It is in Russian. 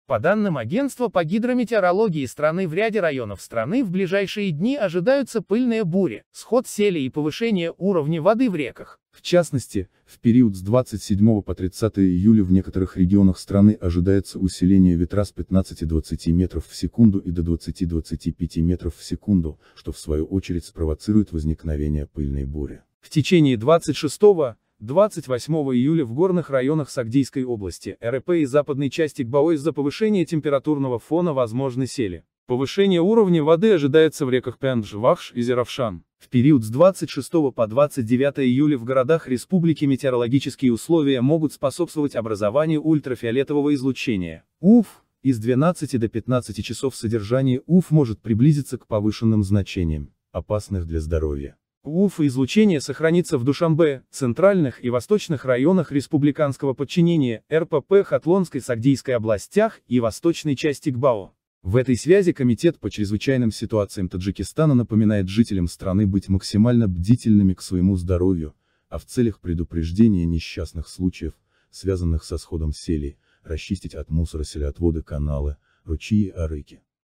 По данным агентства по гидрометеорологии страны, в ряде районов страны в ближайшие дни ожидаются пыльные бури, сход сели и повышение уровня воды в реках. В частности, в период с 27 по 30 июля в некоторых регионах страны ожидается усиление ветра с 15-20 метров в секунду и до 20-25 метров в секунду, что в свою очередь спровоцирует возникновение пыльной бури. В течение 26-28 июля в горных районах Сагдийской области, РП и западной части ГБАО из-за повышения температурного фона возможны сели. Повышение уровня воды ожидается в реках Пендж, Вахш и Зеравшан. В период с 26 по 29 июля в городах республики метеорологические условия могут способствовать образованию ультрафиолетового излучения. УФ. Из 12 до 15 часов содержание УФ может приблизиться к повышенным значениям, опасных для здоровья. УФ и излучение сохранится в Душанбе, центральных и восточных районах республиканского подчинения, РПП, Хатлонской, Сагдийской областях и восточной части ГБАО. В этой связи Комитет по чрезвычайным ситуациям Таджикистана напоминает жителям страны быть максимально бдительными к своему здоровью, а в целях предупреждения несчастных случаев, связанных со сходом селей, расчистить от мусора селеотводы, каналы, ручьи и арыки.